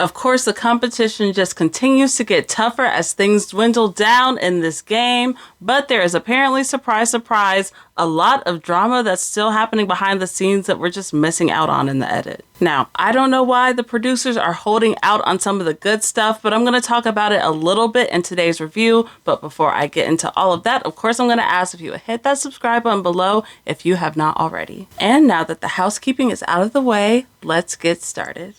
Of course, the competition just continues to get tougher as things dwindle down in this game, but there is apparently, surprise, surprise, a lot of drama that's still happening behind the scenes that we're just missing out on in the edit. Now, I don't know why the producers are holding out on some of the good stuff, but I'm going to talk about it a little bit in today's review. But before I get into all of that, of course, I'm going to ask if you would hit that subscribe button below if you have not already. And now that the housekeeping is out of the way, let's get started.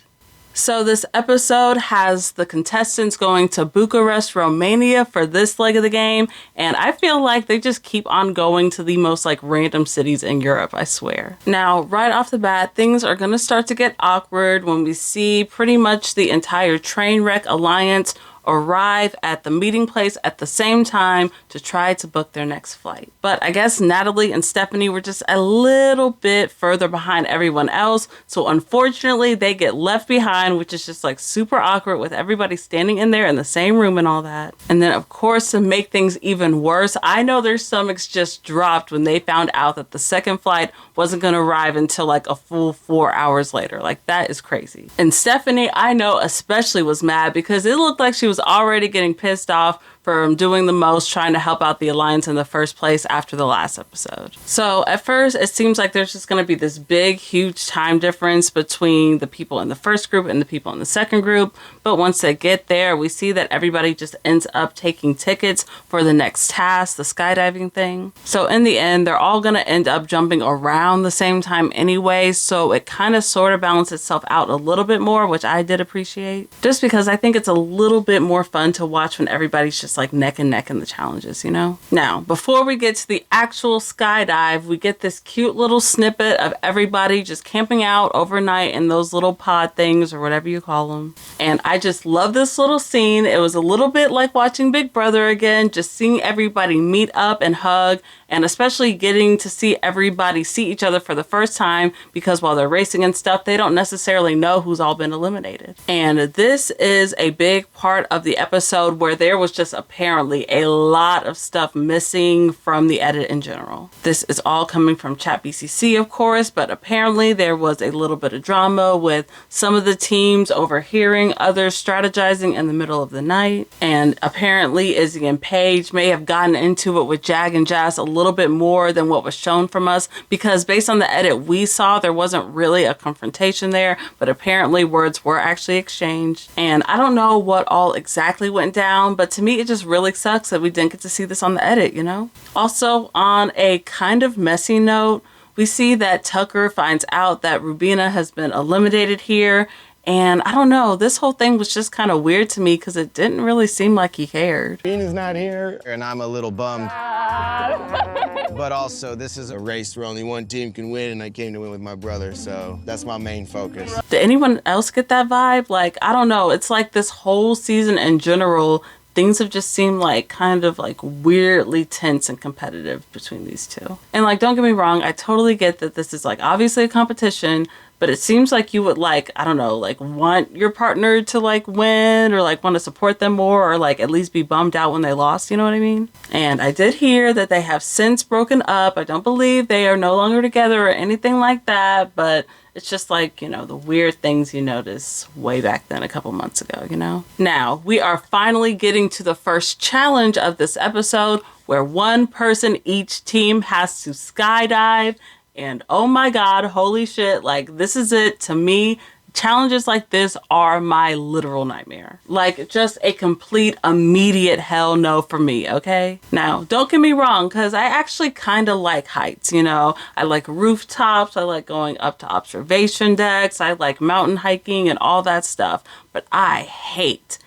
So this episode has the contestants going to Bucharest, Romania for this leg of the game. And I feel like they just keep on going to the most like random cities in Europe, I swear. Now, right off the bat, things are going to start to get awkward when we see pretty much the entire train wreck alliance arrive at the meeting place at the same time to try to book their next flight. But I guess Natalie and Stephanie were just a little bit further behind everyone else, so unfortunately they get left behind, which is just like super awkward with everybody standing in there in the same room and all that. And then of course, to make things even worse, I know their stomachs just dropped when they found out that the second flight wasn't going to arrive until like a full 4 hours later. Like, that is crazy. And Stephanie, I know especially, was mad because it looked like she was already getting pissed off from doing the most trying to help out the alliance in the first place after the last episode. So at first it seems like there's just going to be this big huge time difference between the people in the first group and the people in the second group, but once they get there we see that everybody just ends up taking tickets for the next task, the skydiving thing. So in the end they're all going to end up jumping around the same time anyway, so it kind of sort of balances itself out a little bit more, which I did appreciate, just because I think it's a little bit more fun to watch when everybody's just like neck and neck in the challenges, you know? Now, before we get to the actual skydive, we get this cute little snippet of everybody just camping out overnight in those little pod things or whatever you call them. And I just love this little scene. It was a little bit like watching Big Brother again, just seeing everybody meet up and hug, and especially getting to see everybody see each other for the first time, because while they're racing and stuff, they don't necessarily know who's all been eliminated. And this is a big part of the episode where there was just apparently a lot of stuff missing from the edit in general. This is all coming from Chat BCC, of course, but apparently there was a little bit of drama with some of the teams overhearing others strategizing in the middle of the night. And apparently Izzy and Paige may have gotten into it with Jag and Jazz a little bit more than what was shown from us, because based on the edit we saw, there wasn't really a confrontation there, but apparently words were actually exchanged. And I don't know what all exactly went down, but to me it just really sucks that we didn't get to see this on the edit, you know? Also, on a kind of messy note, we see that Tucker finds out that Rubina has been eliminated here. And I don't know, this whole thing was just kind of weird to me because it didn't really seem like he cared. Rubina's not here, and I'm a little bummed. But also, this is a race where only one team can win, and I came to win with my brother, so that's my main focus. Did anyone else get that vibe? Like, I don't know, it's like this whole season in general, things have just seemed like kind of like weirdly tense and competitive between these two. And like, don't get me wrong, I totally get that this is like obviously a competition, but it seems like you would like, I don't know, like want your partner to like win or like want to support them more or like at least be bummed out when they lost, you know what I mean? And I did hear that they have since broken up. I don't believe they are no longer together or anything like that, but it's just like, you know, the weird things you notice way back then a couple months ago, you know? Now, we are finally getting to the first challenge of this episode where one person each team has to skydive. And oh my God, holy shit, like this is it to me. Challenges like this are my literal nightmare. Like just a complete immediate hell no for me, okay? Now, don't get me wrong, because I actually kind of like heights, you know? I like rooftops, I like going up to observation decks, I like mountain hiking and all that stuff. But I hate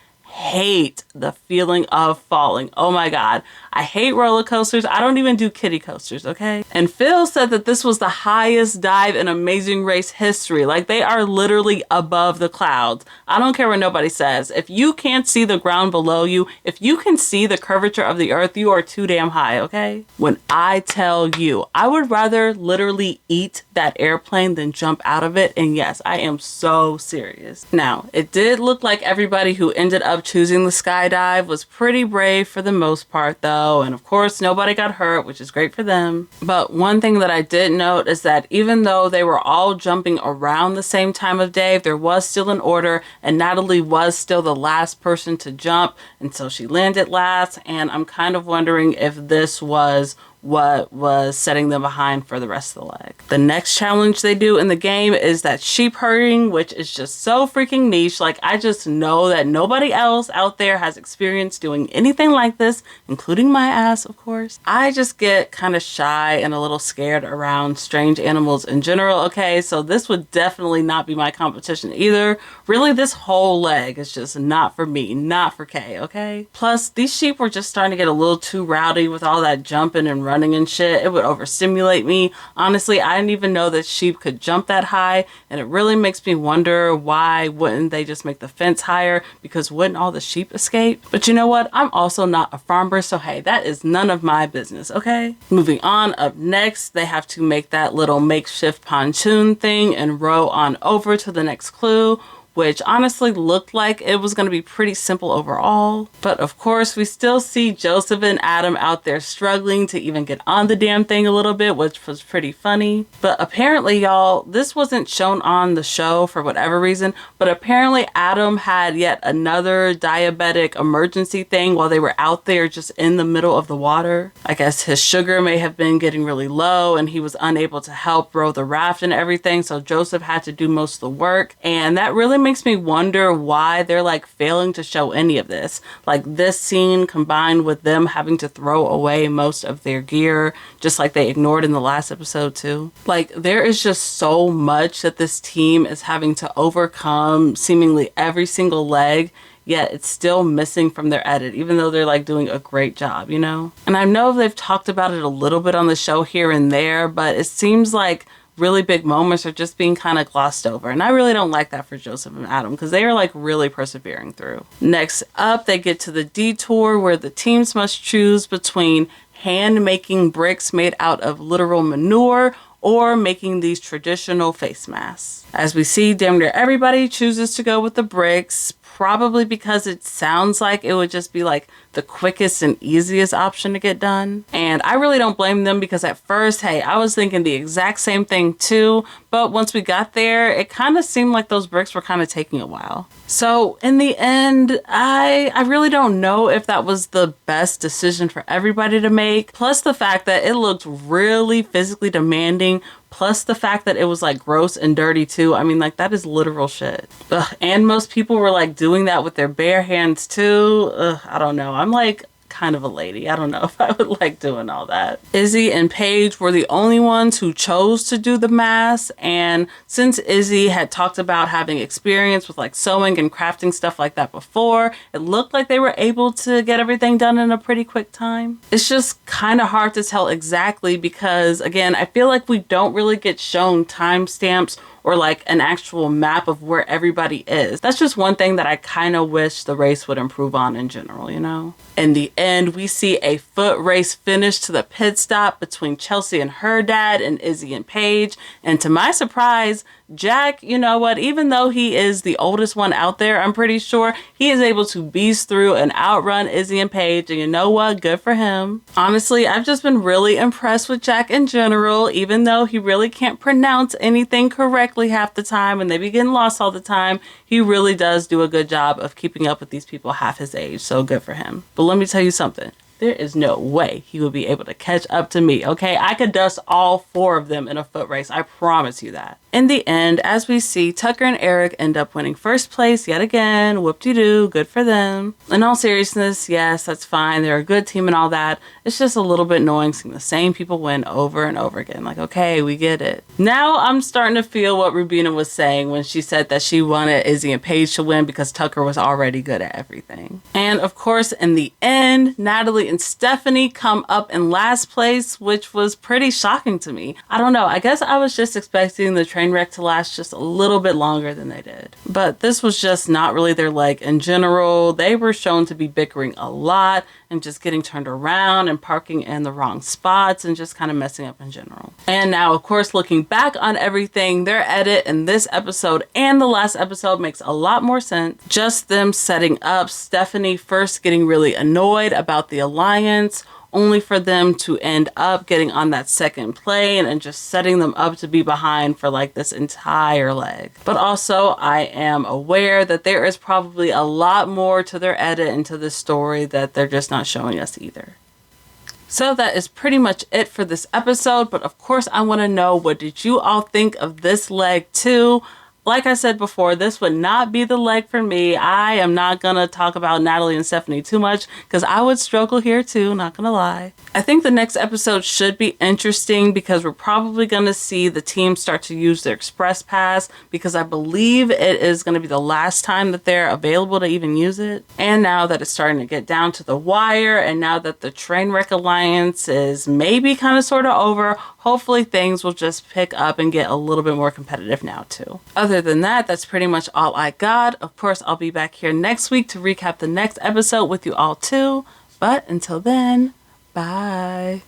the feeling of falling. Oh my God. I hate roller coasters. I don't even do kiddie coasters, okay? And Phil said that this was the highest dive in Amazing Race history. Like they are literally above the clouds. I don't care what nobody says. If you can't see the ground below you, if you can see the curvature of the earth, you are too damn high, okay? When I tell you, I would rather literally eat that airplane than jump out of it. And yes, I am so serious. Now, it did look like everybody who ended up choosing the skydive was pretty brave for the most part though, and of course nobody got hurt, which is great for them. But one thing that I did note is that even though they were all jumping around the same time of day, there was still an order, and Natalie was still the last person to jump, and so she landed last, and I'm kind of wondering if this was what was setting them behind for the rest of the leg. The next challenge they do in the game is that sheep herding, which is just so freaking niche. Like, I just know that nobody else out there has experience doing anything like this, including my ass, of course. I just get kind of shy and a little scared around strange animals in general, okay? So this would definitely not be my competition either. Really, this whole leg is just not for me, not for Kay, okay? Plus, these sheep were just starting to get a little too rowdy with all that jumping and running and shit. It would overstimulate me. Honestly, I didn't even know that sheep could jump that high, and it really makes me wonder why wouldn't they just make the fence higher, because wouldn't all the sheep escape? But you know what? I'm also not a farmer, so hey, that is none of my business, okay? Moving on, up next, they have to make that little makeshift pontoon thing and row on over to the next clue, which honestly looked like it was going to be pretty simple overall. But of course, we still see Joseph and Adam out there struggling to even get on the damn thing a little bit, which was pretty funny. But apparently, y'all, this wasn't shown on the show for whatever reason, but apparently Adam had yet another diabetic emergency thing while they were out there just in the middle of the water. I guess his sugar may have been getting really low and he was unable to help row the raft and everything, so Joseph had to do most of the work. And that really makes me wonder why they're like failing to show any of this. Like, this scene combined with them having to throw away most of their gear, just like they ignored in the last episode too. Like, there is just so much that this team is having to overcome seemingly every single leg, yet it's still missing from their edit, even though they're like doing a great job, you know? And I know they've talked about it a little bit on the show here and there, but it seems like really big moments are just being kind of glossed over. And I really don't like that for Joseph and Adam, because they are like really persevering through. Next up, they get to the detour where the teams must choose between hand making bricks made out of literal manure or making these traditional face masks. As we see, damn near everybody chooses to go with the bricks, probably because it sounds like it would just be like the quickest and easiest option to get done. And I really don't blame them, because at first, hey, I was thinking the exact same thing too, but once we got there, it kind of seemed like those bricks were kind of taking a while. So in the end, I really don't know if that was the best decision for everybody to make. Plus the fact that it looked really physically demanding, plus the fact that it was like gross and dirty too. I mean, like, that is literal shit. Ugh. And most people were like doing that with their bare hands too. Ugh, I don't know. I'm like kind of a lady. I don't know if I would like doing all that. Izzy and Paige were the only ones who chose to do the mask, and since Izzy had talked about having experience with like sewing and crafting stuff like that before, it looked like they were able to get everything done in a pretty quick time. It's just kind of hard to tell exactly, because again, I feel like we don't really get shown timestamps or like an actual map of where everybody is. That's just one thing that I kind of wish the race would improve on in general, you know? In the end, we see a foot race finish to the pit stop between Chelsie and her dad and Izzy and Paige. And to my surprise, Jack, you know what, even though he is the oldest one out there, I'm pretty sure he is able to beast through and outrun Izzy and Paige, and you know what, good for him. Honestly, I've just been really impressed with Jack in general, even though he really can't pronounce anything correctly half the time and they be getting lost all the time. He really does do a good job of keeping up with these people half his age, so good for him. But let me tell you something. There is no way he would be able to catch up to me, okay? I could dust all four of them in a foot race. I promise you that. In the end, as we see, Tucker and Eric end up winning first place yet again. Whoop-de-doo, good for them. In all seriousness, yes, that's fine. They're a good team and all that. It's just a little bit annoying seeing the same people win over and over again. Like, okay, we get it. Now I'm starting to feel what Rubina was saying when she said that she wanted Izzy and Paige to win because Tucker was already good at everything. And of course, in the end, Natalie and Stephanie come up in last place, which was pretty shocking to me. I don't know. I guess I was just expecting the train wreck to last just a little bit longer than they did. But this was just not really their leg in general. They were shown to be bickering a lot, and just getting turned around and parking in the wrong spots and just kind of messing up in general. And now, of course, looking back on everything, their edit in this episode and the last episode makes a lot more sense. Just them setting up Stephanie first getting really annoyed about the alliance, only for them to end up getting on that second plane and just setting them up to be behind for like this entire leg. But also, I am aware that there is probably a lot more to their edit and to this story that they're just not showing us either. So that is pretty much it for this episode, but of course I want to know, what did you all think of this leg too? Like I said before, this would not be the leg for me. I am not going to talk about Natalie and Stephanie too much because I would struggle here too, not going to lie. I think the next episode should be interesting because we're probably going to see the team start to use their express pass, because I believe it is going to be the last time that they're available to even use it. And now that it's starting to get down to the wire, and now that the Trainwreck Alliance is maybe kind of sort of over, hopefully things will just pick up and get a little bit more competitive now too. Other than that, that's pretty much all I got. Of course, I'll be back here next week to recap the next episode with you all too. But until then, bye.